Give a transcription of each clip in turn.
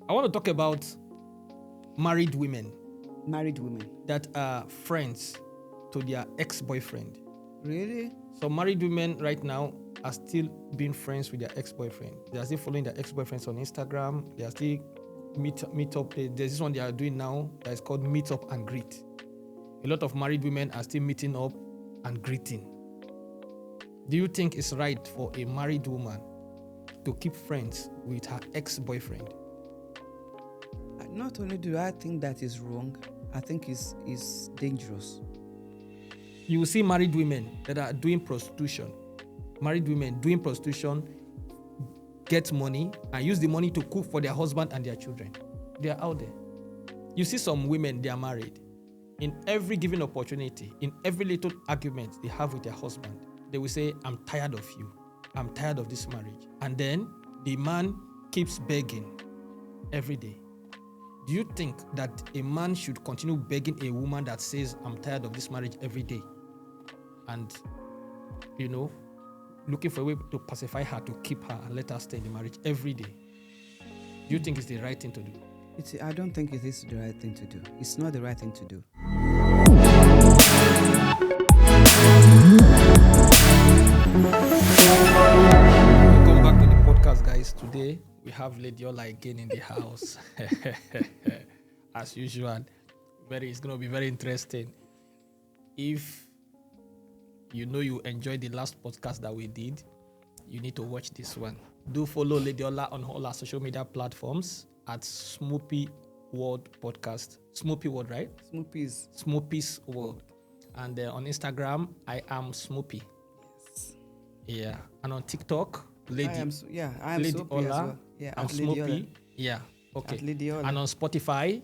I want to talk about married women Married women. that are friends to their ex-boyfriend. Really? So married women right now are still being friends with their ex-boyfriend. They are still following their ex-boyfriends on Instagram. They are still meet up. There's this one they are doing now that is called meet up and greet. A lot of married women are still meeting up and greeting. Do you think it's right for a married woman to keep friends with her ex-boyfriend? Not only do I think that is wrong, I think it's dangerous. You will see married women that are doing prostitution. Married women doing prostitution, get money and use the money to cook for their husband and their children. They are out there. You see some women, they are married. In every given opportunity, in every little argument they have with their husband, they will say, I'm tired of you. I'm tired of this marriage. And then the man keeps begging every day. Do you think that a man should continue begging a woman that says, I'm tired of this marriage every day? And, looking for a way to pacify her, to keep her and let her stay in the marriage every day. Do you think it's the right thing to do? I don't think it is the right thing to do. It's not the right thing to do. Welcome back to the podcast, guys. Today we have Lady Ola again in the house. As usual, it's going to be very interesting. If you enjoyed the last podcast that we did, you need to watch this one. Do follow Lady Ola on all our social media platforms at Smoopy World Podcast. Smoopy World, right? Smoopy's World. And on Instagram, I am Smoopy. Yes. Yeah. And on TikTok, I am Lady Smoopy Ola. as well. Yeah, I'm at Lady Ola. Smoopy. Yeah. Okay. At Lady Ola. And on Spotify,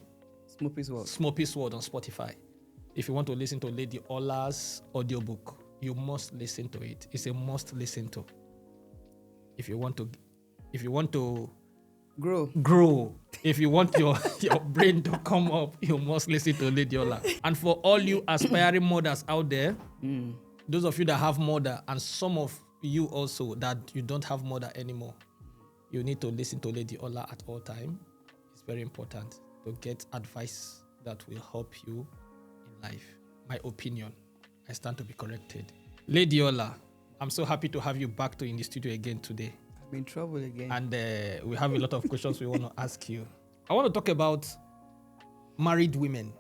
Smoopy's World. Smoopy's World on Spotify. If you want to listen to Lady Ola's audiobook, you must listen to it. It's a must listen to. If you want to grow, if you want your brain to come up, you must listen to Lady Ola. And for all you aspiring mothers out there, those of you that have mother, and some of you also that you don't have mother anymore, you need to listen to Lady Ola at all time. It's very important to get advice that will help you in life. My opinion. I stand to be corrected. Lady Ola, I'm so happy to have you back in the studio again today. I'm in trouble again. And we have a lot of questions we want to ask you. I want to talk about married women.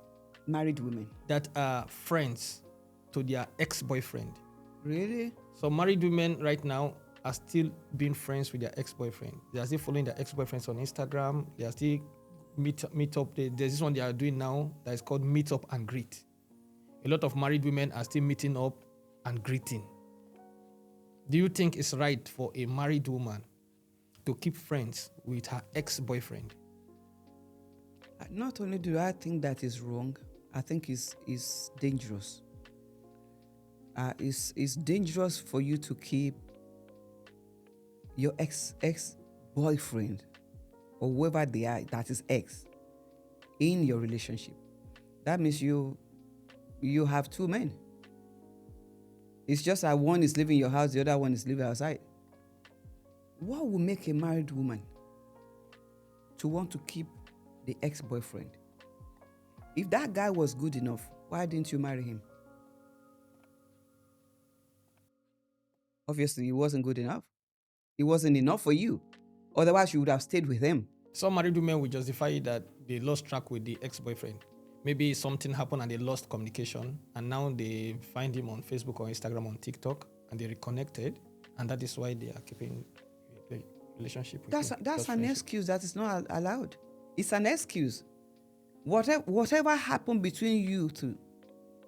Married women. That are friends to their ex-boyfriend. Really? So married women right now are still being friends with their ex-boyfriend. They are still following their ex-boyfriends on Instagram. They are still meet up. There's this one they are doing now that is called meet up and greet. A lot of married women are still meeting up and greeting. Do you think it's right for a married woman to keep friends with her ex-boyfriend? Not only do I think that is wrong, I think it's dangerous. It's dangerous for you to keep your ex-boyfriend or whoever they are, that is ex, in your relationship. That means you have two men. It's just that one is living in your house, the other one is living outside. What will make a married woman to want to keep the ex-boyfriend? If that guy was good enough, why didn't you marry him? Obviously, he wasn't good enough. It wasn't enough for you. Otherwise, you would have stayed with him. Some married women will justify it that they lost track with the ex-boyfriend. Maybe something happened and they lost communication, and now they find him on Facebook or Instagram, on TikTok, and they reconnected, and that is why they are keeping the relationship with him. That's an excuse that is not allowed. It's an excuse. Whatever happened between you two,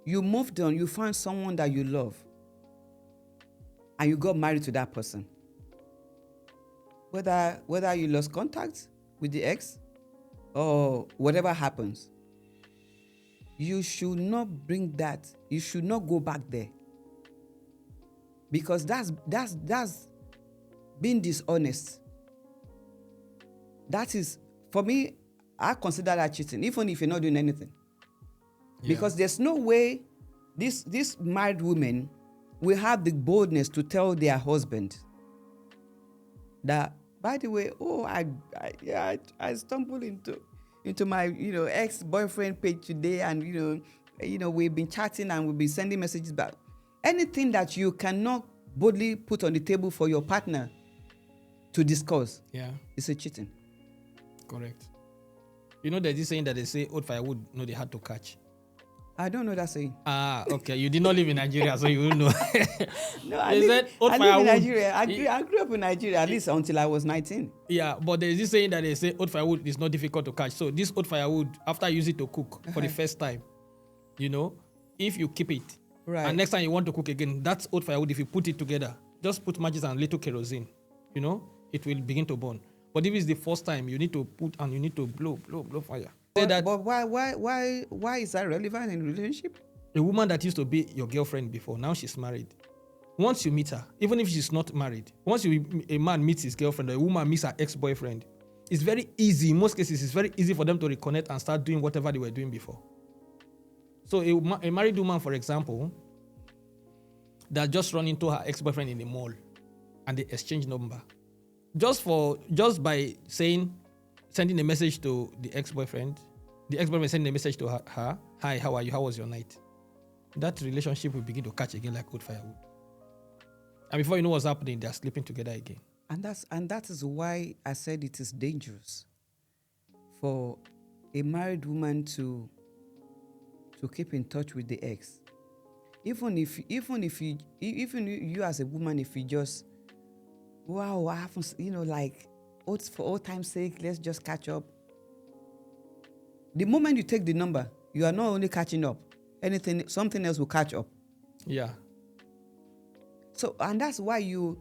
you moved on, you found someone that you love, and you got married to that person. Whether you lost contact with the ex or whatever happens, you should not bring that. You should not go back there. Because that's being dishonest. That is, for me, I consider that cheating, even if you're not doing anything. Yeah. Because there's no way this married women will have the boldness to tell their husband that by the way, I stumbled into my ex-boyfriend page today, and we've been chatting and we've been sending messages back. Anything that you cannot boldly put on the table for your partner to discuss, is a cheating. Correct. You know, there's this saying that they say old firewood know the hard to catch. I don't know that saying. Ah, okay. You did not live in Nigeria, so you don't know. No, I live in Nigeria. I grew up in Nigeria, at least until I was 19. Yeah, but there's this saying that they say old firewood is not difficult to catch. So this old firewood, after you use it to cook for the first time, if you keep it, and next time you want to cook again, that's old firewood. If you put it together, just put matches and little kerosene, it will begin to burn. But if it's the first time, you need to put and you need to blow fire. But why is that relevant in a relationship? A woman that used to be your girlfriend before, now she's married. Once you meet her, even if she's not married, once a man meets his girlfriend or a woman meets her ex-boyfriend, it's very easy. In most cases, it's very easy for them to reconnect and start doing whatever they were doing before. So a married woman, for example, that just run into her ex-boyfriend in the mall and they exchange number. Just by sending a message to the ex-boyfriend sending a message to her, hi, how are you? How was your night? That relationship will begin to catch again like old firewood. And before you know what's happening, they're sleeping together again. And that is why I said it is dangerous for a married woman to keep in touch with the ex. Even you as a woman, if you just, wow, I haven't, for old time's sake, let's just catch up. The moment you take the number, you are not only catching up, something else will catch up. Yeah. So, and that's why you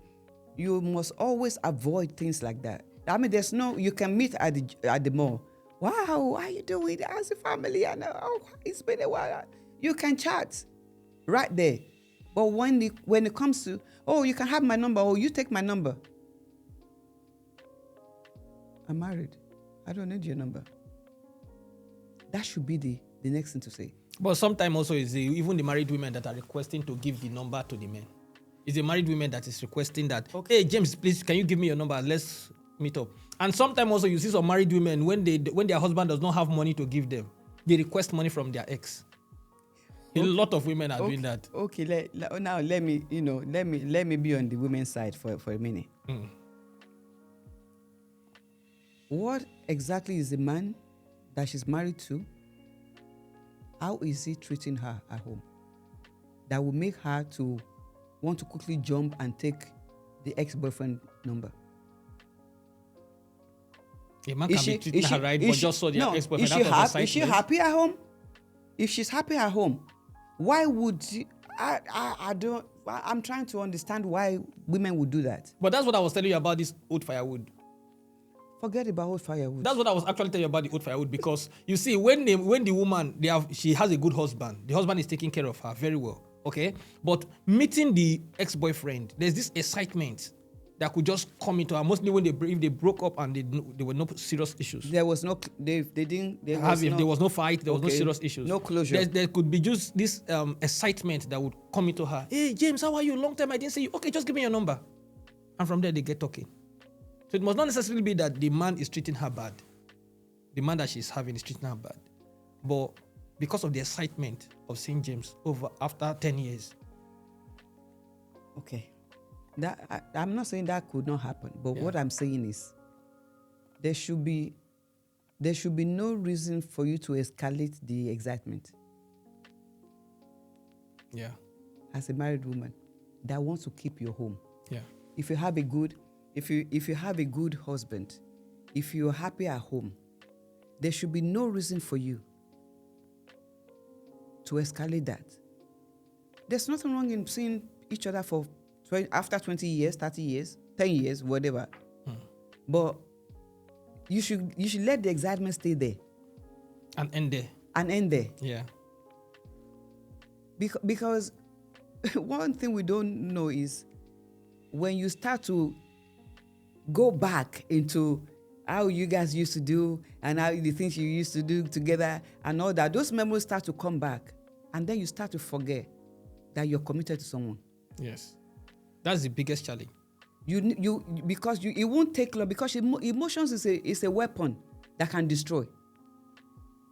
must always avoid things like that. I mean, you can meet at the mall. Wow, how are you doing? How's the family? It's been a while. You can chat right there. But when it comes to, you can have my number, you take my number. I'm married. I don't need your number. That should be the next thing to say. But sometimes also is even the married women that are requesting to give the number to the men. It's the married women that is requesting that, hey, James, please, can you give me your number? Let's meet up. And sometimes also you see some married women, when their husband does not have money to give them, they request money from their ex. A lot of women are doing that. Okay, now let me be on the women's side for a minute. What exactly is the man that she's married to? How is he treating her at home? That will make her to want to quickly jump and take the ex-boyfriend number. A man can be treating her right, but just so the ex-boyfriend. Is she happy at home? If she's happy at home, why would she? I'm trying to understand why women would do that. But that's what I was telling you about this old firewood. Forget about old firewood. That's what I was actually telling you about the old firewood, because you see, when the woman she has a good husband, the husband is taking care of her very well, okay. But meeting the ex-boyfriend, there's this excitement that could just come into her. Mostly when if they broke up and there were no serious issues. There was no. There was no fight. There was no serious issues. No closure. There could be just this excitement that would come into her. Hey James, how are you? Long time I didn't see you. Okay, just give me your number, and from there they get talking. So it must not necessarily be that the man is treating her bad. The man that she's having is treating her bad. But because of the excitement of seeing James after 10 years. Okay. I'm not saying that could not happen. But what I'm saying is there should be no reason for you to escalate the excitement. Yeah. As a married woman that wants to keep your home. Yeah. If you have a good husband, if you're happy at home, there should be no reason for you to escalate that. There's nothing wrong in seeing each other after 20 years, 30 years, 10 years, whatever. But you should let the excitement stay there. And end there. Yeah. Because one thing we don't know is when you start to go back into how you guys used to do and how the things you used to do together and all that, those memories start to come back, and then you start to forget that you're committed to someone. Yes. That's the biggest challenge. Because it won't take long, because emotions is a weapon that can destroy.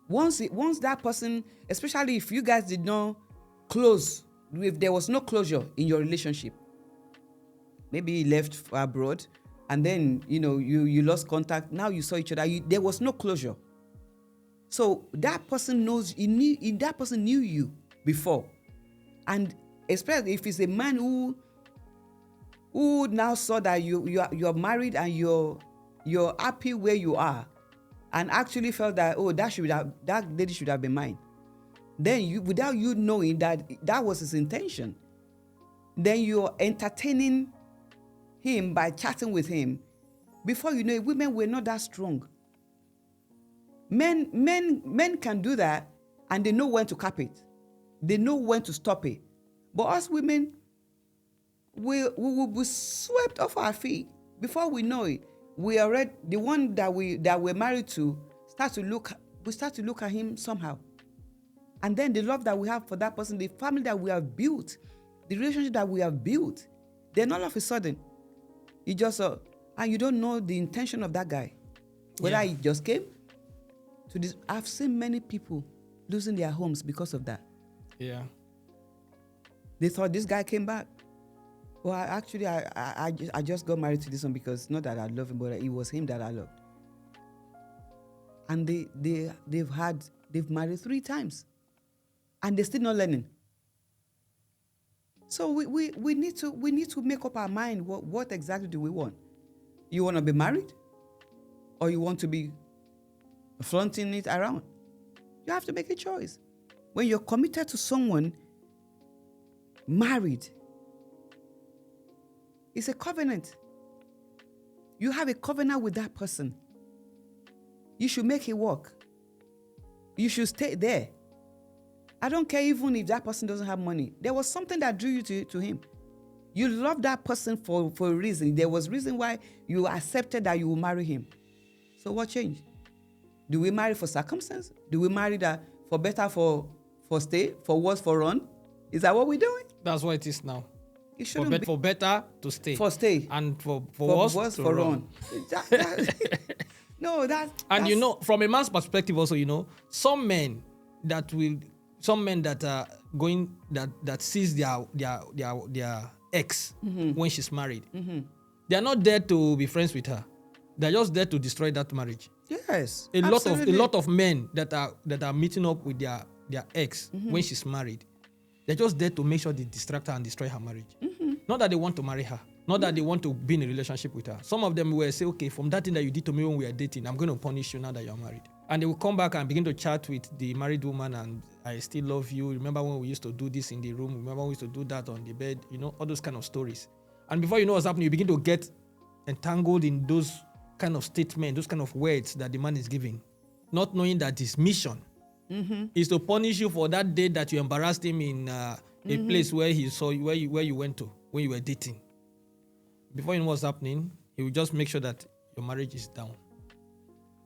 Once that person, especially if you guys did not close, if there was no closure in your relationship, maybe he left abroad, and then you lost contact. Now you saw each other. There was no closure. So that person knows. That person knew you before, and especially if it's a man who now saw that you're married and you're happy where you are, and actually felt that that lady should have been mine. Then without you knowing that was his intention, then you're entertaining him by chatting with him. Before you know it, women were not that strong. Men can do that, and they know when to cap it. They know when to stop it. But us women, we will be swept off our feet before we know it. We already, the one that we're married to, we start to look at him somehow. And then the love that we have for that person, the family that we have built, the relationship that we have built, then all of a sudden, you just and you don't know the intention of that guy. Whether he just came to this. I've seen many people losing their homes because of that. Yeah. They thought this guy came back. Well, actually, I just got married to this one because not that I love him, but it was him that I loved. And they've married 3 times, and they're still not learning. So we need to make up our mind. What exactly do we want? You want to be married, or you want to be flaunting it around? You have to make a choice. When you're committed to someone, married, it's a covenant. You have a covenant with that person. You should make it work. You should stay there. I don't care even if that person doesn't have money. There was something that drew you to him. You love that person for a reason. There was reason why you accepted that you will marry him. So what changed? Do we marry for circumstance? Do we marry that for better, for stay, for worse, for run? Is that what we're doing? That's what it is now. It shouldn't be. For better to stay. For stay. And for worse to for run. No, that's from a man's perspective also, some men that are going that sees their ex when she's married. They are not there to be friends with her. They're just there to destroy that marriage. Yes. A lot of men that are meeting up with their ex when she's married, they're just there to make sure they distract her and destroy her marriage. Not that they want to marry her. Not that they want to be in a relationship with her. Some of them will say, okay, from that thing that you did to me when we were dating, I'm going to punish you now that you're married. And they will come back and begin to chat with the married woman, and I still love you. Remember when we used to do this in the room? Remember when we used to do that on the bed? All those kind of stories. And before you know what's happening, you begin to get entangled in those kind of statements, those kind of words that the man is giving, not knowing that his mission is to punish you for that day that you embarrassed him in a place where he saw you, where you went to when you were dating. Before you know what's happening, he will just make sure that your marriage is down.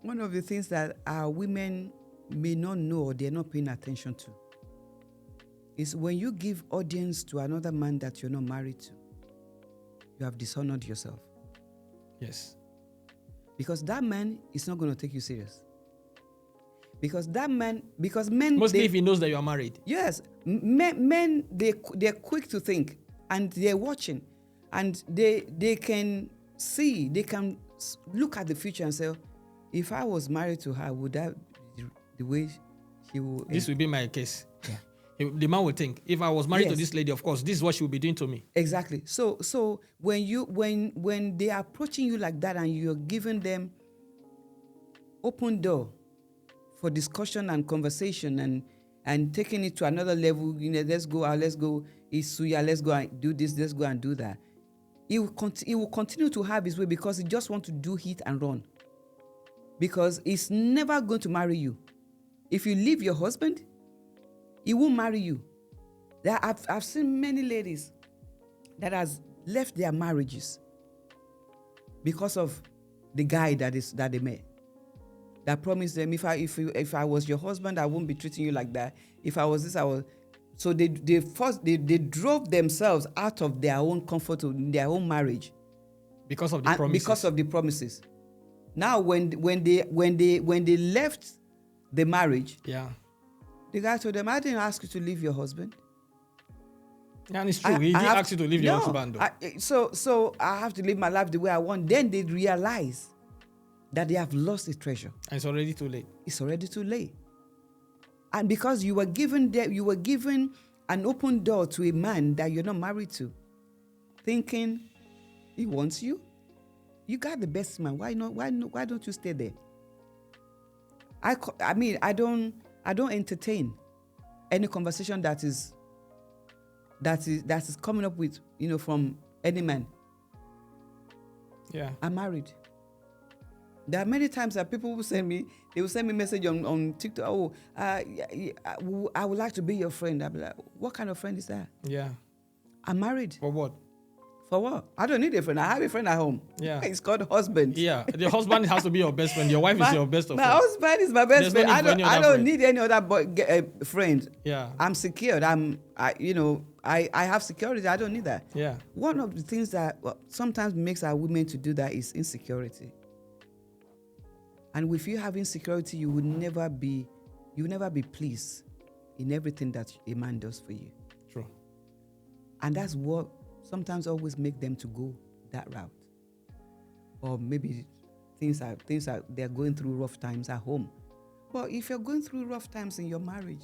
One of the things that our women may not know or they're not paying attention to is when you give audience to another man that you're not married to, you have dishonored yourself. Yes. Because that man is not going to take you serious. Because men... Mostly if he knows that you are married. Yes. Men, they're quick to think, and they're watching. And they can see, they can look at the future and say, if I was married to her, would that be the way she would... This will be my case. Yeah. The man will think, if I was married to this lady, of course, this is what she will be doing to me. Exactly. So when they are approaching you like that and you're giving them open door for discussion and conversation and taking it to another level, let's go, Isuya, let's go and do this, let's go and do that. He will continue to have his way because he just wants to do hit and run. Because he's never going to marry you. If you leave your husband, he won't marry you. I've seen many ladies that has left their marriages because of the guy that they met. That promised them, if I was your husband, I won't be treating you like that. If I was this, I was... So they drove themselves out of their own comfort in their own marriage Because of the and promises. because of the promises. Now, when they left the marriage, Yeah. the guy told them, "I didn't ask you to leave your husband. And it's true. He didn't ask you to leave your husband, though. So I have to live my life the way I want." Then they realize that they have lost the treasure. And it's already too late. It's already too late. And because you were given an open door to a man that you're not married to, thinking he wants you. You got the best man. Why not? Why don't you stay there? I mean, I don't entertain any conversation that is coming up with, from any man. Yeah. I'm married. There are many times that people will send me message on TikTok. "Oh, I would like to be your friend." I'll be like, "What kind of friend is that?" Yeah. I'm married. For what? For what? I don't need a friend. I have a friend at home. Yeah. It's called husband. Yeah. The husband has to be your best friend. Your wife is your best of My friends. husband is my best There's no friend. need for any I other don't friend. need any other friend. Yeah. I'm secured. I have security. I don't need that. Yeah. One of the things that sometimes makes our women to do that is insecurity. And if you have insecurity, you will never be pleased in everything that a man does for you. True. And that's what sometimes always make them to go that route. Or maybe things are they're going through rough times at home. But if you're going through rough times in your marriage,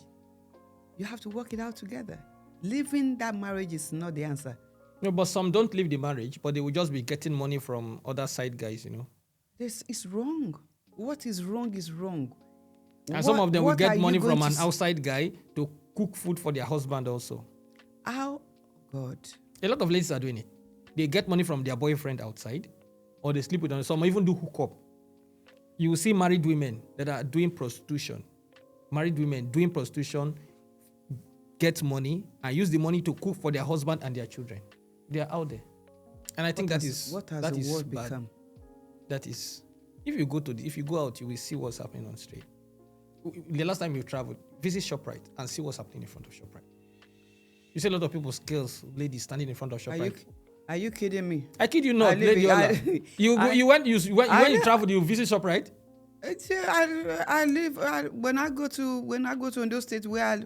you have to work it out together. Leaving that marriage is not the answer. No, but some don't leave the marriage, but they will just be getting money from other side guys, This is wrong. What is wrong is wrong. And some of them will what get are you money going from an to outside guy to cook food for their husband also. How? God. A lot of ladies are doing it. They get money from their boyfriend outside, or they sleep with them. Some even do hookup. You will see married women that are doing prostitution. Married women doing prostitution, get money, and use the money to cook for their husband and their children. They are out there. And I think What that has that the is world bad. become? That is, if you go out, you will see what's happening on street. The last time you traveled, visit ShopRite and see what's happening in front of ShopRite. You see a lot of people's girls, ladies standing in front of ShopRite. Are you kidding me? I kid you not, I live Lady in- Ola. When you traveled, you visit ShopRite. When I go to those states where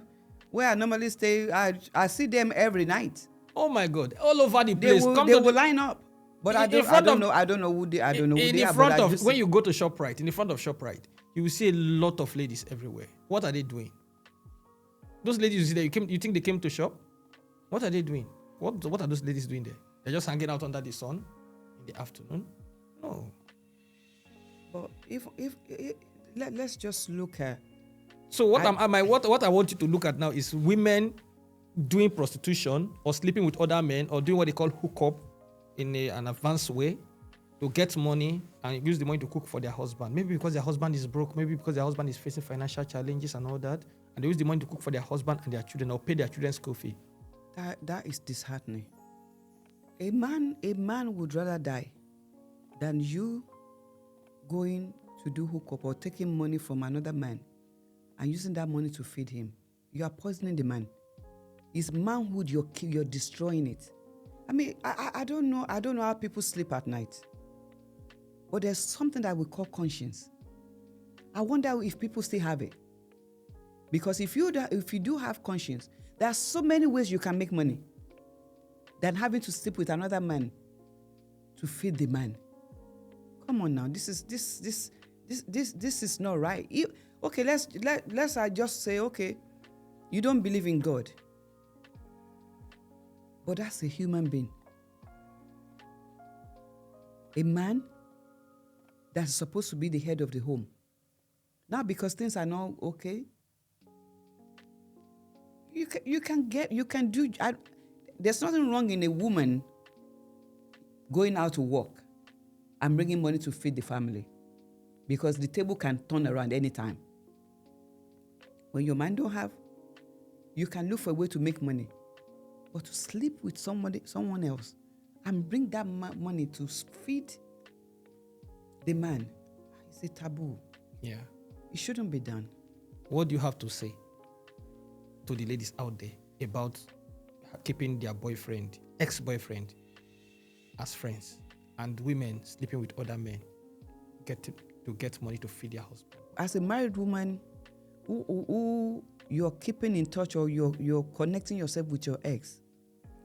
I normally stay, I see them every night. Oh my God! All over the They place. will line up, but I don't know who they are. When you go to ShopRite, in the front of ShopRite, you will see a lot of ladies everywhere. What are they doing? Those ladies you see there, you think they came to shop? What are they doing? What are those ladies doing there? They're just hanging out under the sun in the afternoon? No. But let's just look at. So what I want you to look at now is women doing prostitution or sleeping with other men or doing what they call hookup in an advanced way to get money and use the money to cook for their husband. Maybe because their husband is broke, maybe because their husband is facing financial challenges and all that, and they use the money to cook for their husband and their children or pay their children's school fee. That is disheartening. A man would rather die than you going to do hookup or taking money from another man and using that money to feed him. You are poisoning the man. His manhood, you're destroying it. I mean, I don't know how people sleep at night. But there's something that we call conscience. I wonder if people still have it. Because if you do have conscience, there are so many ways you can make money than having to sleep with another man to feed the man. Come on now, this is not right. Okay, let's just say, okay, you don't believe in God, but that's a human being, a man that's supposed to be the head of the home. Now, because things are not okay, there's nothing wrong in a woman going out to work and bringing money to feed the family, because the table can turn around anytime. When your man don't have, you can look for a way to make money, but to sleep with someone else and bring that money to feed the man, it's a taboo. Yeah. It shouldn't be done. What do you have to say to the ladies out there about keeping their ex-boyfriend as friends? and women sleeping with other men to get money to feed their husband. As a married woman who you're keeping in touch, or you're connecting yourself with your ex,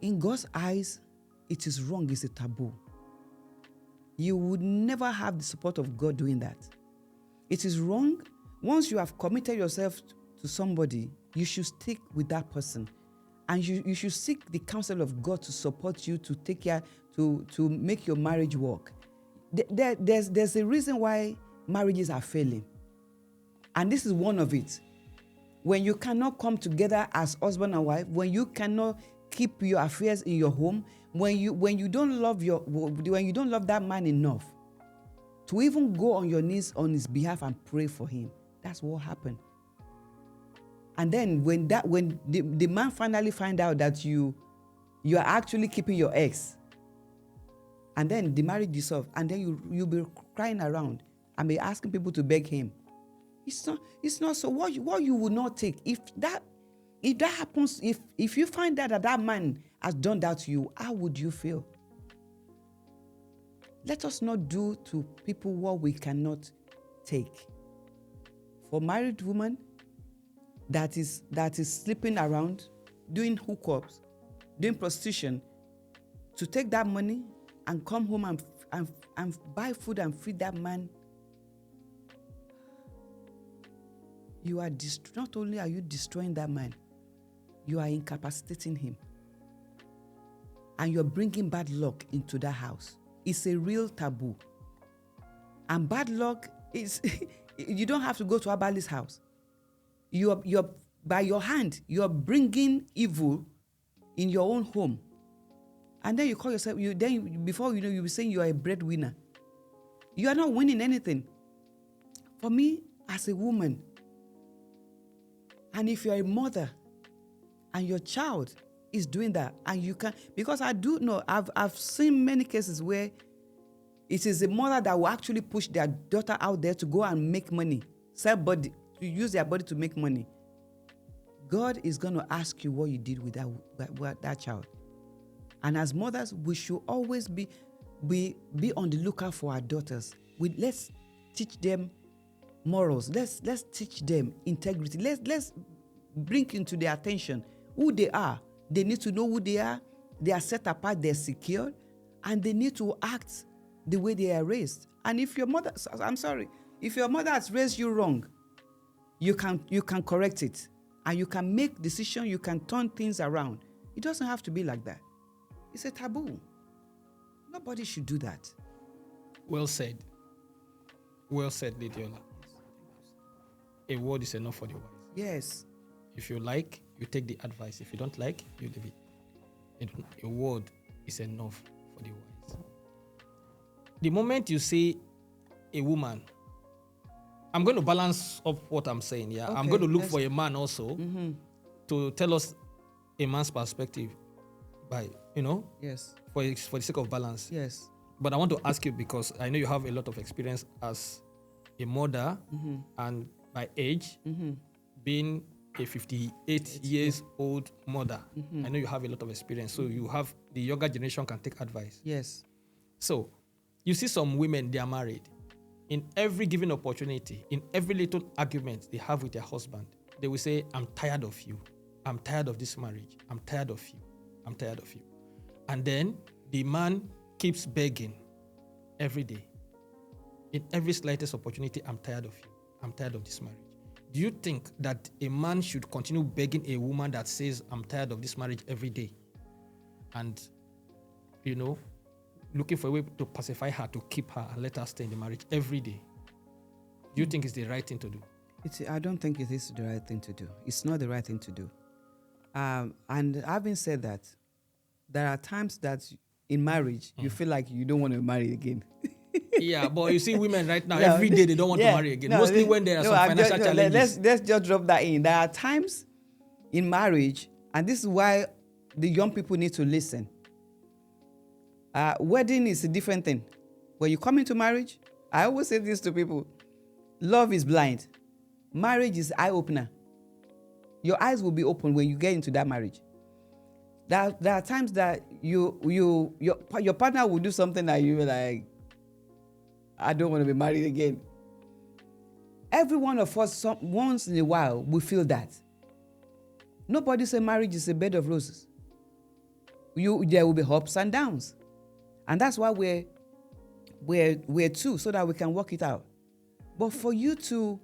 in God's eyes, it is wrong. It's a taboo. You would never have the support of God doing that. It is wrong. Once you have committed yourself to somebody, you should stick with that person. And you should seek the counsel of God to support you, to take care, to make your marriage work. There's a reason why marriages are failing. And this is one of it. When you cannot come together as husband and wife, when you cannot keep your affairs in your home, when you don't love that man enough to even go on your knees on his behalf and pray for him, that's what happened. And then when the man finally find out that you are actually keeping your ex, and then the marriage dissolves, and then you'll be crying around and be asking people to beg him. It's not so. What you would not take if that happens, if you find out that man has done that to you, how would you feel? Let us not do to people what we cannot take. For married women that is sleeping around, doing hookups, doing prostitution, to take that money and come home and buy food and feed that man, not only are you destroying that man, you are incapacitating him. And you're bringing bad luck into that house. It's a real taboo. And bad luck is, you don't have to go to Abali's house. You're by your hand, you're bringing evil in your own home. And then you call yourself, before you know, you'll be saying you are a breadwinner. You are not winning anything. For me, as a woman, and if you're a mother and your child is doing that, and you can, because I do know, I've seen many cases where it is a mother that will actually push their daughter out there to go and make money, sell body, to use their body to make money. God is going to ask you what you did with that child. And as mothers, we should always be on the lookout for our daughters. Let's teach them morals. Let's teach them integrity. Let's bring into their attention who they are. They need to know who they are. They are set apart. They're secure, and they need to act the way they are raised. And if your mother has raised you wrong, you can correct it, and you can make decisions. You can turn things around. It doesn't have to be like that. It's a taboo. Nobody should do that. Well said. Well said, Lidiola. A word is enough for the wise. Yes. If you like, you take the advice. If you don't like, you leave it. A word is enough for the wise. The moment you say a woman, I'm going to balance up what I'm saying. Yeah, okay, I'm going to look for a man also to tell us a man's perspective. Yes. For the sake of balance. Yes. But I want to ask you, because I know you have a lot of experience as a mother, and by age, being a 58 years old mother. I know you have a lot of experience, so you have the younger generation can take advice. Yes. So you see some women, they are married. In every given opportunity, in every little argument they have with their husband, they will say, I'm tired of you. I'm tired of this marriage. I'm tired of you. I'm tired of you. And then the man keeps begging every day. In every slightest opportunity, I'm tired of you. I'm tired of this marriage. Do you think that a man should continue begging a woman that says, I'm tired of this marriage every day? And, looking for a way to pacify her, to keep her and let her stay in the marriage every day? Do you think it's the right thing to do? I don't think it is the right thing to do. It's not the right thing to do. And having said that, there are times that in marriage, you feel like you don't want to marry again. Yeah, but you see women right now, every day they don't want to marry again. Mostly when there are some financial challenges. Let's just drop that in. There are times in marriage, and this is why the young people need to listen. Wedding is a different thing. When you come into marriage, I always say this to people, love is blind. Marriage is eye-opener. Your eyes will be open when you get into that marriage. There are times that your partner will do something that you like, I don't want to be married again. Every one of us, once in a while, we feel that. Nobody say marriage is a bed of roses. There will be ups and downs, and that's why we're two, so that we can work it out. But for you to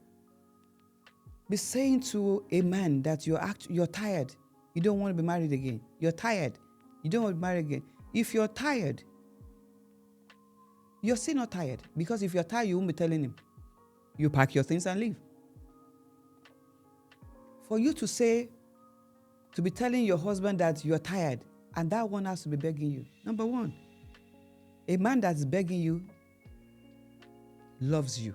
be saying to a man that you're tired, you don't want to be married again. You're tired, you don't want to be married again. If you're tired, you're still not tired, because if you're tired, you won't be telling him. You pack your things and leave. For you to be telling your husband that you're tired, and that one has to be begging you. Number one, a man that's begging you loves you.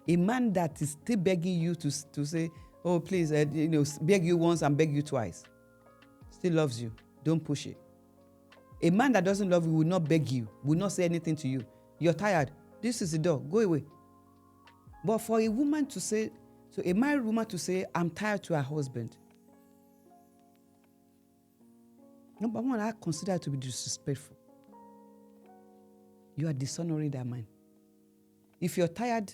A man that is still begging you to say, oh, please, beg you once and beg you twice, still loves you. Don't push it. A man that doesn't love you will not beg you, will not say anything to you. You're tired. This is the door. Go away. But for a woman to say, so a married woman to say, I'm tired to her husband, number one, I consider it to be disrespectful. You are dishonoring that man. If you're tired,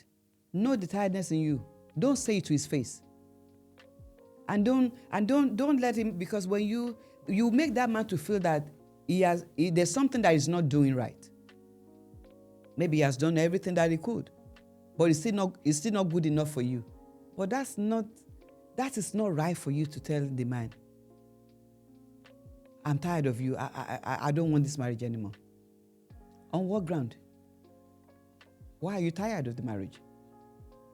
know the tiredness in you. Don't say it to his face. And don't let him, because when you make that man to feel that there's something that he's not doing right. Maybe he has done everything that he could, but it's still not good enough for you. But that is not right for you to tell the man, I'm tired of you. I don't want this marriage anymore. On what ground? Why are you tired of the marriage?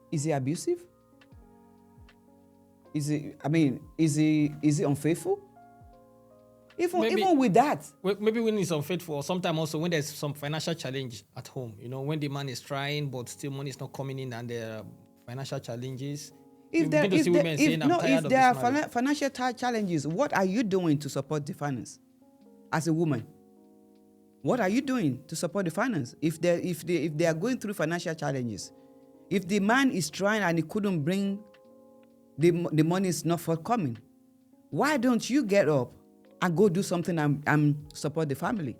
Is he abusive? Is he unfaithful? Even with that. Maybe when he's unfaithful, or sometimes also when there's some financial challenge at home, when the man is trying, but still money is not coming in, and there are financial challenges. If there are financial challenges, what are you doing to support the finance? As a woman, what are you doing to support the finance? If they are going through financial challenges, if the man is trying and he couldn't bring the money is not forthcoming, why don't you get up and go do something and support the family?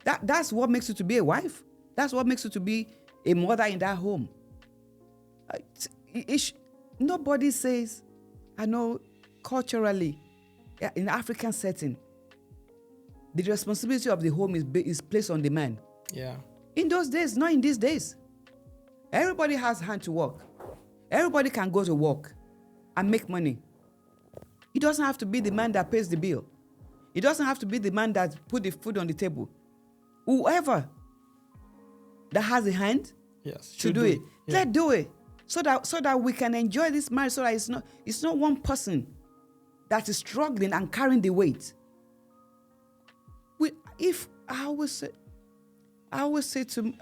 That's what makes you to be a wife. That's what makes you to be a mother in that home. Nobody says, I know culturally, in African setting, the responsibility of the home is placed on the man. Yeah. In those days, not in these days. Everybody has hand to work. Everybody can go to work and make money. It doesn't have to be the man that pays the bill. It doesn't have to be the man that put the food on the table. Whoever that has a hand to do it, let's do it. So that we can enjoy this marriage, so that it's not one person that is struggling and carrying the weight. I always say to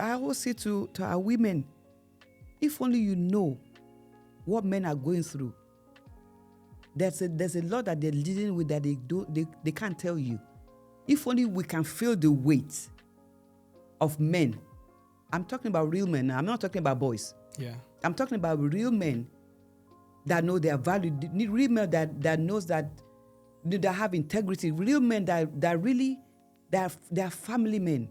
our women, if only you know what men are going through. There's a lot that they're dealing with that they can't tell you. If only we can feel the weight of men. I'm talking about real men now. I'm not talking about boys. Yeah. I'm talking about real men that know their value, real men that knows that have integrity, real men that really, they're family men,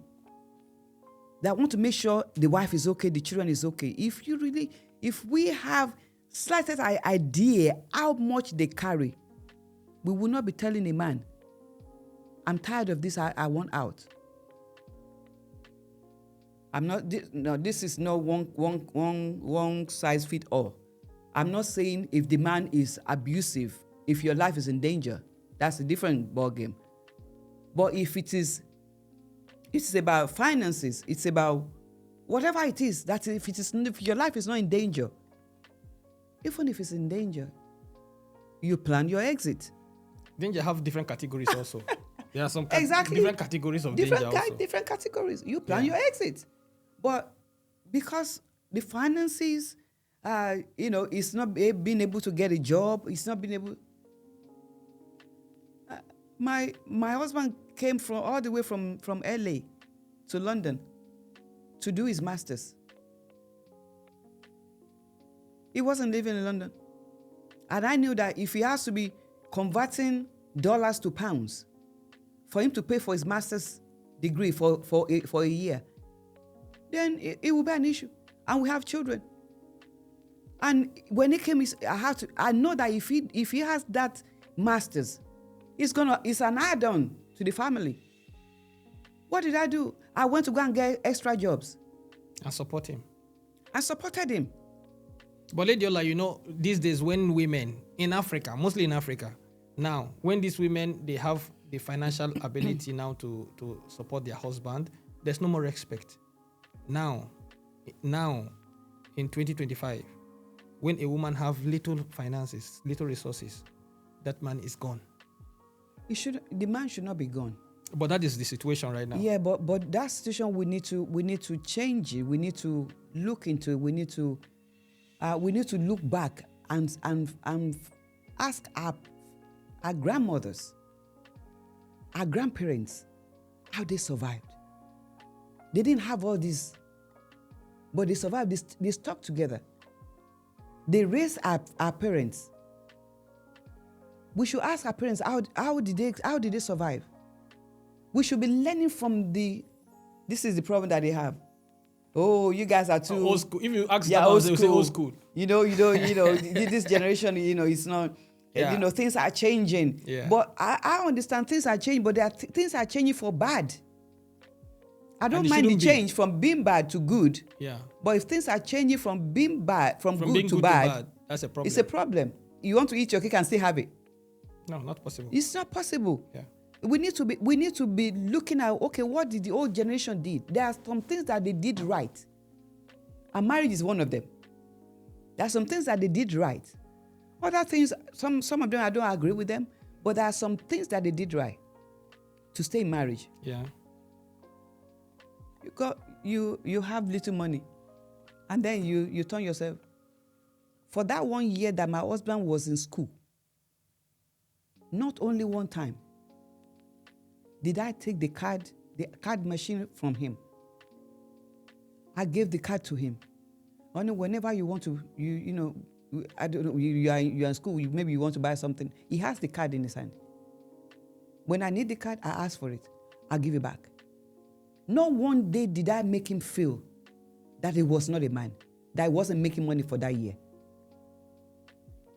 that want to make sure the wife is okay, the children is okay. If we have slightest idea how much they carry, we will not be telling a man, I'm tired of this, I want out. This is not one size fit all. I'm not saying if the man is abusive, if your life is in danger, that's a different ballgame. But if it's about finances, it's about whatever it is, that if your life is not in danger, even if it's in danger, you plan your exit. Danger have different categories also. There are some different categories of danger also. Different categories. You plan your exit. But because the finances, it's not being able to get a job, it's not being able. My husband came all the way from LA to London to do his master's. He wasn't living in London. And I knew that if he has to be converting dollars to pounds for him to pay for his master's degree for a year, then it will be an issue. And we have children. And when it came, I know that if he has that master's, it's an add-on to the family. What did I do? I went to go and get extra jobs. And support him. I supported him. But Lady Ola, these days when women in Africa, mostly in Africa, now, when these women, they have the financial ability now to support their husband, there's no more respect. Now, in 2025, when a woman have little finances, little resources, that man is gone. The man should not be gone. But that is the situation right now. Yeah, but that situation we need to change it. We need to look into it. We need to look back and ask our grandmothers, our grandparents, how they survived. They didn't have all this, but they survived. They stuck together. They raised our parents. We should ask our parents how did they survive? We should be learning from this is the problem that they have. Oh, you guys are too old school. If you ask them, they will say old school. This generation, it's not. Yeah. Things are changing. Yeah. But I understand things are changing, but things are changing for bad. I don't mind the change from being bad to good. Yeah. But if things are changing from being bad, from good to bad, that's a problem. It's a problem. You want to eat your cake and still have it. No, not possible. It's not possible. Yeah. We need to be looking at, okay, what did the old generation did? There are some things that they did right. And marriage is one of them. There are some things that they did right. Other things, some of them I don't agree with them, but there are some things that they did right to stay in marriage. Yeah. You have little money, and then you turn yourself. For that 1 year that my husband was in school, not only one time did I take the card machine from him. I gave the card to him. Only whenever you want to, I don't know, you're in school, maybe you want to buy something, he has the card in his hand. When I need the card, I ask for it. I'll give it back. Not one day did I make him feel that he was not a man, that I wasn't making money for that year.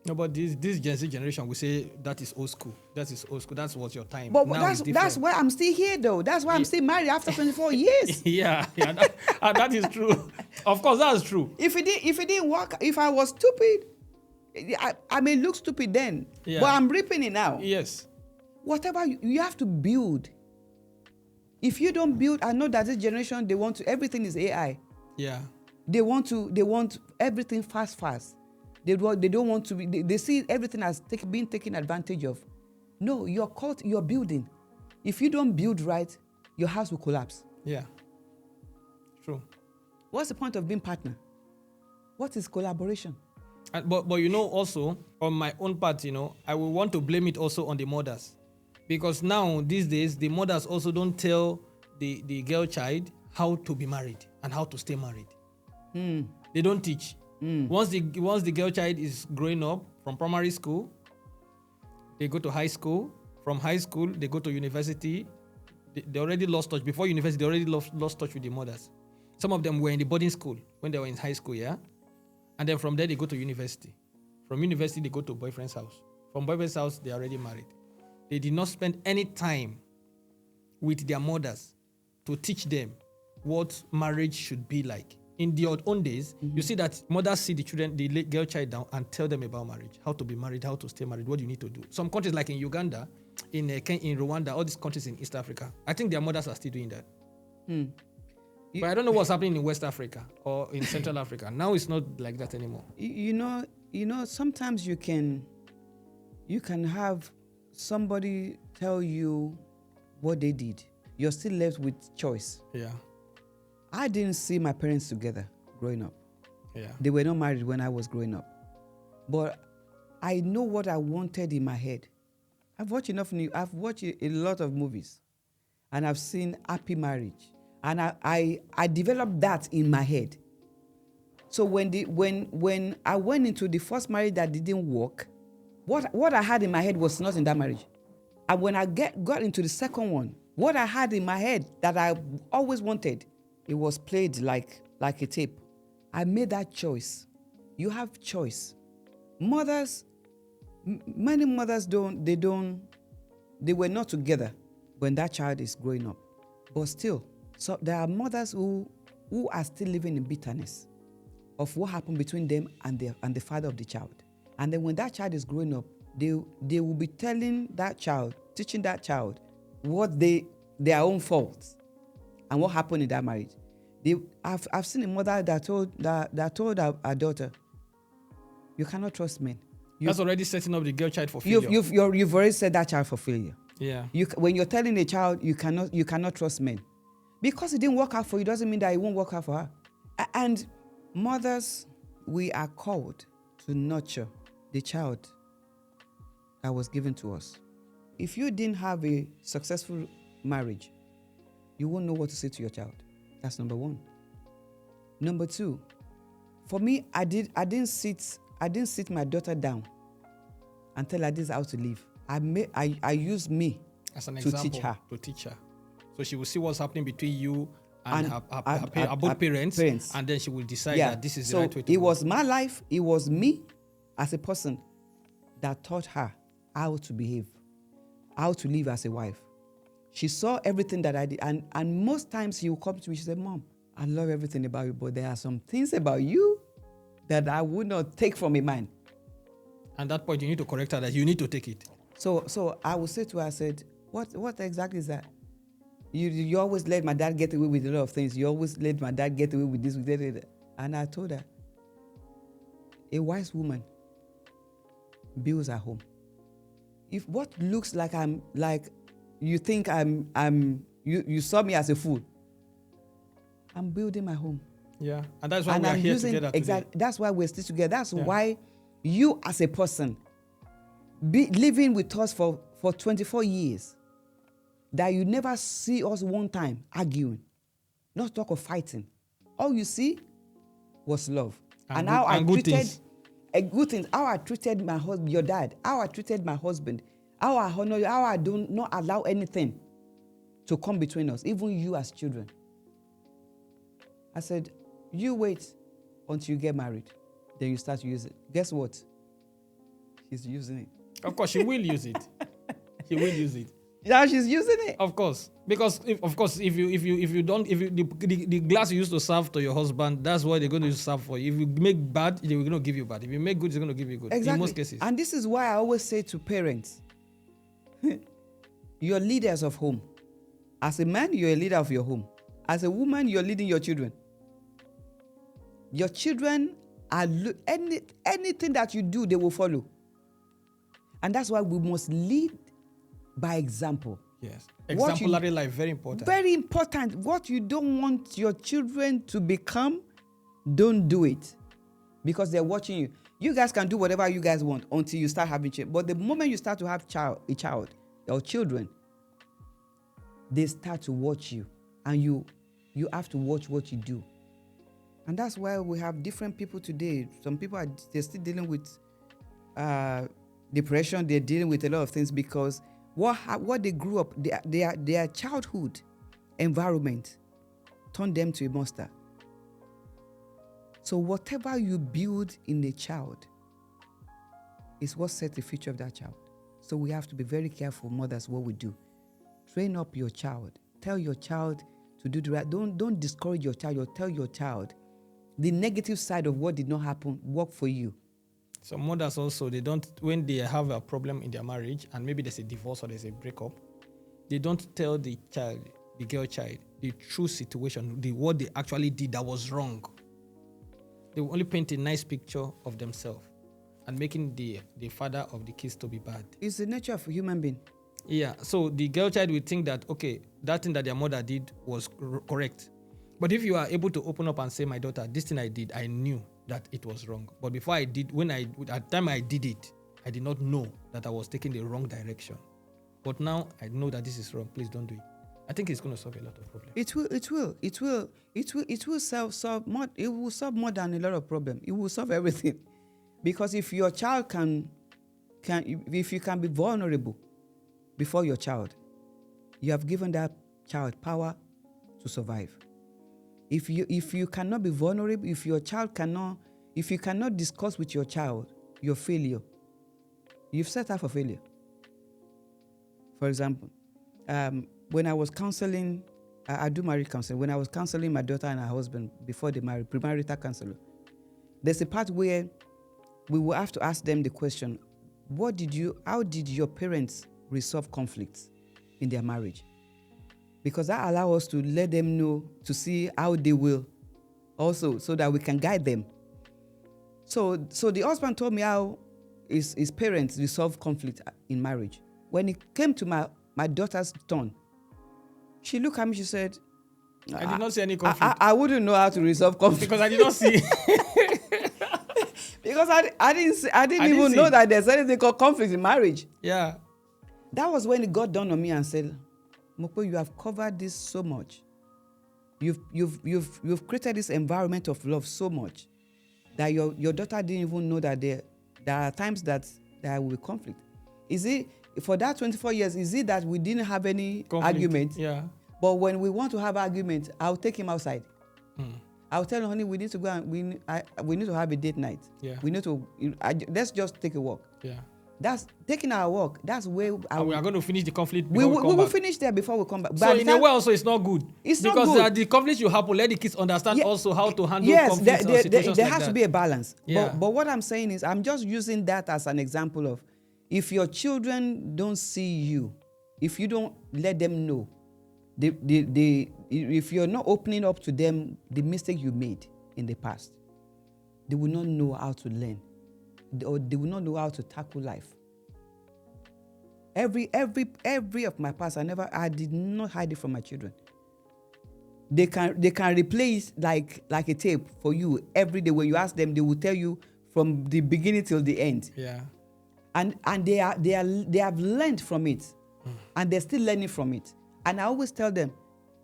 No, but this Gen Z generation will say that is old school. That is old school. That was your time. But now that's why I'm still here, though. That's why I'm still married after 24 years. Yeah, that is true. Of course, that's true. If it didn't work, if I was stupid, I may look stupid then. Yeah. But I'm reaping it now. Yes. Whatever you have to build. If you don't build, I know that this generation everything is AI. Yeah. They want everything fast. They don't want to be. They see everything as being taken advantage of. No, you're building. If you don't build right, your house will collapse. Yeah. True. What's the point of being partner? What is collaboration? But also on my own part, I will want to blame it also on the mothers, because now these days the mothers also don't tell the girl child how to be married and how to stay married. They don't teach. Once the girl child is growing up from primary school, they go to high school. From high school, they go to university. They already lost touch. Before university, they already lost touch with the mothers. Some of them were in the boarding school when they were in high school, yeah? And then from there, they go to university. From university, they go to boyfriend's house. From boyfriend's house, they are already married. They did not spend any time with their mothers to teach them what marriage should be like. In the old days, you see that mothers see the children, the girl child down, and tell them about marriage, how to be married, how to stay married, what you need to do. Some countries like in Uganda, in Rwanda, all these countries in East Africa, I think their mothers are still doing that. But I don't know what's happening in West Africa or in Central Africa. Now it's not like that anymore. Sometimes you can have somebody tell you what they did. You're still left with choice. Yeah. I didn't see my parents together growing up. Yeah. They were not married when I was growing up. But I know what I wanted in my head. I've watched a lot of movies, and I've seen happy marriage. And I developed that in my head. So when I went into the first marriage that didn't work, what I had in my head was not in that marriage. And when I got into the second one, what I had in my head that I always wanted, it was played like a tape. I made that choice. You have choice. Mothers, many mothers they were not together when that child is growing up. But still, so there are mothers who are still living in bitterness of what happened between them and the father of the child. And then when that child is growing up, they will be teaching that child what their own faults and what happened in that marriage. I've seen a mother that told her daughter, you cannot trust men. That's already setting up the girl child for failure. You've already set that child for failure. Yeah. When you're telling a child you cannot trust men, because it didn't work out for you doesn't mean that it won't work out for her. And mothers, we are called to nurture the child that was given to us. If you didn't have a successful marriage, you won't know what to say to your child. That's number one. Number two, for me, I didn't sit my daughter down and tell her this is how to live. I used me as an to example teach her. So she will see what's happening between you and her both parents, and then she will decide that this is the right way to it go. was my life. It was me as a person that taught her how to behave, how to live as a wife. She saw everything that I did, and most times she would come to me, she said, Mom, I love everything about you, but there are some things about you that I would not take from a man. At that point, you need to correct her that you need to take it. So I would say to her, I said, what exactly is that? You always let my dad get away with a lot of things. You always let my dad get away with this, with that. And I told her, a wise woman builds her home. If what looks like you think you saw me as a fool, I'm building my home. Yeah, and that's why we are here together today. Exactly. That's why we're still together. That's why you as a person be living with us for 24 years, that you never see us one time arguing, not talk of fighting. All you see was love. And how I treated good things, how I treated my husband, your dad, how I treated my husband, how I honor you, how I do not allow anything to come between us, even you as children. I said, you wait until you get married, then you start to use it. Guess what? She's using it. Of course, she will use it. She will use it. Yeah, she's using it. Of course, because if the glass you used to serve to your husband, that's what they're going to serve for you. If you make bad, they're going to give you bad. If you make good, they're going to give you good. Exactly. In most cases. And this is why I always say to parents, you're leaders of home. As a man, you're a leader of your home. As a woman, you're leading your children. Your children are anything that you do, they will follow. And that's why we must lead by example. Yes. Exemplary life, very important. Very important. What you don't want your children to become, don't do it. Because they're watching you. You guys can do whatever you guys want until you start having children. But the moment you start to have a child or children, they start to watch you. And you have to watch what you do. And that's why we have different people today. Some people they're still dealing with depression. They're dealing with a lot of things because what they grew up, their childhood environment turned them to a monster. So whatever you build in a child is what sets the future of that child. So we have to be very careful, mothers, what we do. Train up your child. Tell your child to do the right. Don't discourage your child or tell your child the negative side of what did not happen work for you. Some mothers also, they don't, when they have a problem in their marriage and maybe there's a divorce or there's a breakup, they don't tell the child, the girl child, the true situation, what they actually did that was wrong. They will only paint a nice picture of themselves and making the father of the kids to be bad. It's the nature of a human being. Yeah, so the girl child will think that, okay, that thing that their mother did was correct. But if you are able to open up and say, my daughter, this thing I did, I knew that it was wrong. But before I did, at the time I did it, I did not know that I was taking the wrong direction. But now I know that this is wrong. Please don't do it. I think it's going to solve a lot of problems. It will solve more. It will solve more than a lot of problems. It will solve everything, because if your child if you can be vulnerable before your child, you have given that child power to survive. If you cannot be vulnerable, if you cannot discuss with your child your failure, you've set her for failure. For example, when I was counseling, I do marriage counseling. When I was counseling my daughter and her husband before they married, premarital counselor, there's a part where we will have to ask them the question, how did your parents resolve conflicts in their marriage? Because that allows us to let them know, to see how they will also, so that we can guide them. So the husband told me how his parents resolve conflict in marriage. When it came to my daughter's turn, she looked at me, she said, I did not see any conflict. I wouldn't know how to resolve conflict. Because I did not see. Because I didn't even know that there's anything called conflict in marriage. Yeah. That was when it got down on me and said, Mopo, you have covered this so much. You've created this environment of love so much that your daughter didn't even know that there are times that there will be conflict. Is it, for that 24 years, is it that we didn't have any argument? Yeah. But when we want to have argument, I'll take him outside. I'll tell him, honey, we need to go and we need to have a date night. Yeah. We need to, let's just take a walk. Yeah. That's taking our walk. That's where we are going to finish the conflict we will finish there before we come back. So in a way also it's not good. It's because not good. The conflict you happen, let the kids understand also how to handle conflicts yes, situations there like has that. to be a balance. Yeah. But what I'm saying is, I'm just using that as an example of, if your children don't see you, if you don't let them know, if you're not opening up to them the mistake you made in the past, they will not know how to learn, or they will not know how to tackle life. Every of my past, I did not hide it from my children. They can replay it like a tape for you every day. When you ask them, they will tell you from the beginning till the end. Yeah. And they have learned from it, and they're still learning from it. And I always tell them,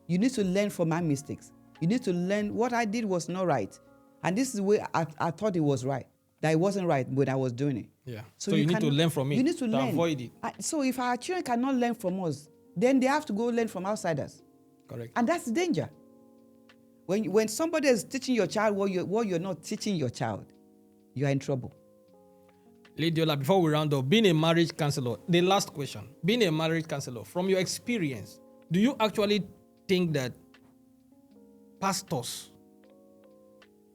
you need to learn from my mistakes. You need to learn what I did was not right, and this is the way I thought it was right. That it wasn't right when I was doing it. Yeah. So you need to learn from it. You need to learn. Avoid it. So if our children cannot learn from us, then they have to go learn from outsiders. Correct. And that's the danger. When somebody is teaching your child what you're not teaching your child, you are in trouble. Lady Ola, before we round up, being a marriage counselor, the last question. Being a marriage counselor, from your experience, do you actually think that pastors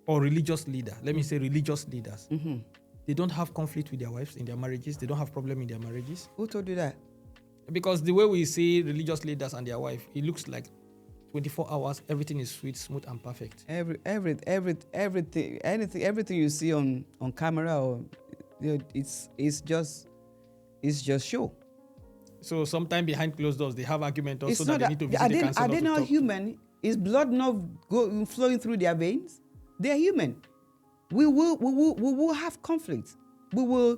or religious leaders, let me say religious leaders, they don't have conflict with their wives in their marriages? They don't have problem in their marriages? Who told you that? Because the way we see religious leaders and their wife, it looks like 24 hours, everything is sweet, smooth, and perfect. Everything you see on camera, or it's just show. So sometime behind closed doors, they have argument also It's that not they need to visit the counselor. Are they to not talk human? Is blood not flowing through their veins? They are human. We will have conflict. We will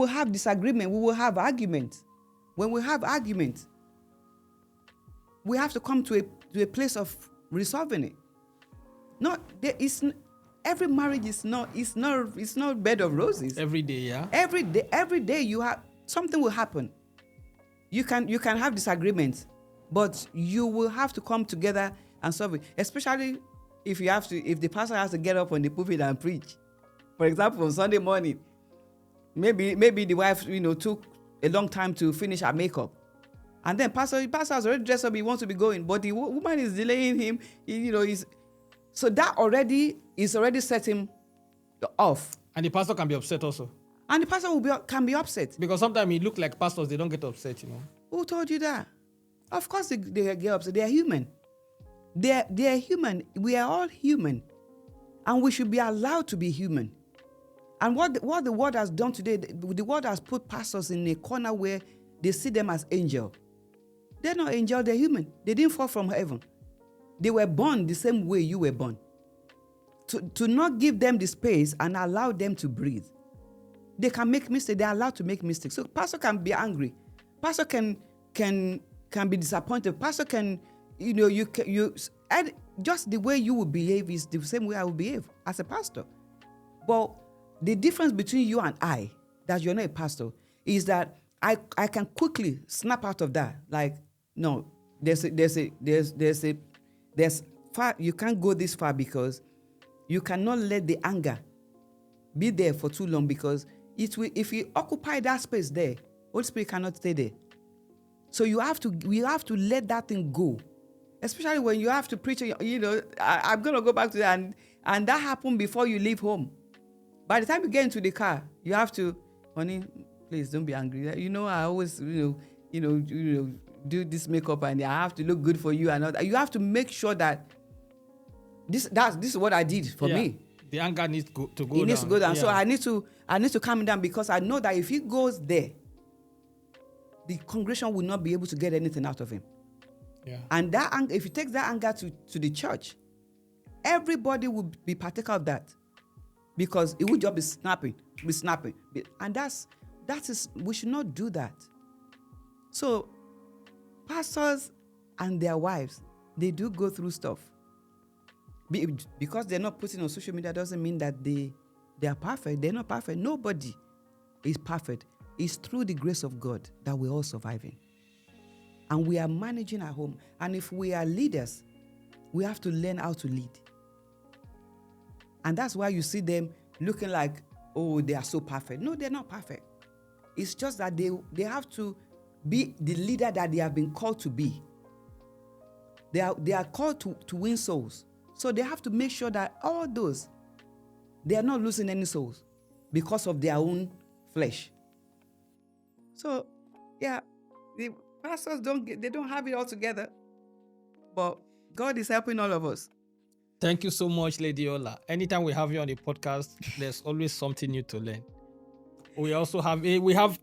have disagreement. We will have argument. When we have argument, we have to come to a place of resolving it. Every marriage is not bed of roses. Every day, yeah. Every day you have something will happen. You can have disagreements, but you will have to come together and solve it. Especially if the pastor has to get up on the pulpit and preach. For example, on Sunday morning, maybe the wife took a long time to finish her makeup, and then pastor has already dressed up. He wants to be going, but the woman is delaying him. So that already set him off. And the pastor can be upset also. And the pastor can be upset. Because sometimes it look like pastors, they don't get upset, Who told you that? Of course they get upset. They are human. They are human. We are all human. And we should be allowed to be human. And what the world has done today, the world has put pastors in a corner where they see them as angels. They're not angels, they're human. They didn't fall from heaven. They were born the same way you were born. To not give them the space and allow them to breathe. They can make mistakes. They're allowed to make mistakes. So pastor can be angry. Pastor can be disappointed. Pastor can, and just the way you will behave is the same way I will behave as a pastor. But the difference between you and I, that you're not a pastor, is that I can quickly snap out of that. Like, no, there's far, you can't go this far, because you cannot let the anger be there for too long, because it will, if you occupy that space there, Holy Spirit cannot stay there. So you have to let that thing go, especially when you have to preach. I'm gonna go back to that, and that happened before you leave home. By the time you get into the car, you have to, honey, please don't be angry. I always, do this makeup, and I have to look good for you, and all that. You have to make sure that this is what I did for me. The anger needs to go down. It needs to go down. Yeah. So I need to calm him down, because I know that if he goes there, the congregation will not be able to get anything out of him. Yeah. And that anger, if you take that anger to the church, everybody will be partaker of that, because it will just be snapping. And that is, we should not do that. So pastors and their wives, they do go through stuff. Because they're not putting on social media doesn't mean that they are perfect. They're not perfect. Nobody is perfect. It's through the grace of God that we're all surviving. And we are managing our home. And if we are leaders, we have to learn how to lead. And that's why you see them looking like, oh, they are so perfect. No, they're not perfect. It's just that they have to be the leader that they have been called to be. They are called to win souls. So they have to make sure that all those, they are not losing any souls because of their own flesh. So, yeah, the pastors don't have it all together, but God is helping all of us. Thank you so much, Lady Ola. Anytime we have you on the podcast, there's always something new to learn. We also have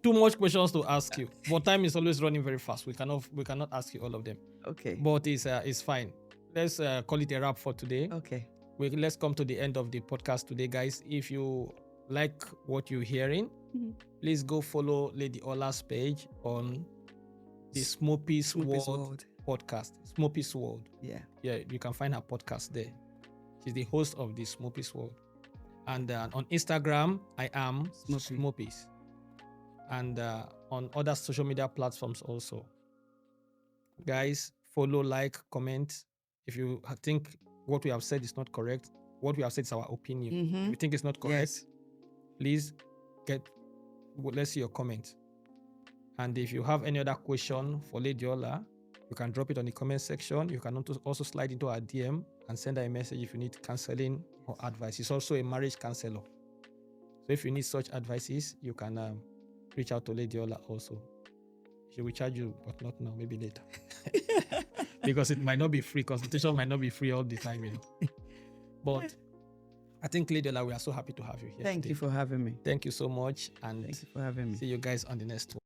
too much questions to ask you, but time is always running very fast. We cannot ask you all of them. Okay. But it's fine. Let's call it a wrap for today. Okay. Let's come to the end of the podcast today, guys. If you like what you're hearing, please go follow Lady Ola's page on the Smopy's World podcast. Smopy's World. Yeah. Yeah, you can find her podcast there. She's the host of the Smopy's World. And on Instagram, I am Smopy's. And on other social media platforms also. Guys, follow, like, comment. If you think what we have said is not correct, what we have said is our opinion. If you think it's not correct, please let's see your comment. And if you have any other question for Lady Ola, you can drop it on the comment section. You can also slide into our DM and send her a message if you need counseling or advice. She's also a marriage counselor. So if you need such advices, you can reach out to Lady Ola also. She will charge you, but not now, maybe later. Because it might not be free. Consultation might not be free all the time, But I think, Lady Ola, we are so happy to have you here. Thank you for having me. Thank you so much. And thank you for having me. See you guys on the next one.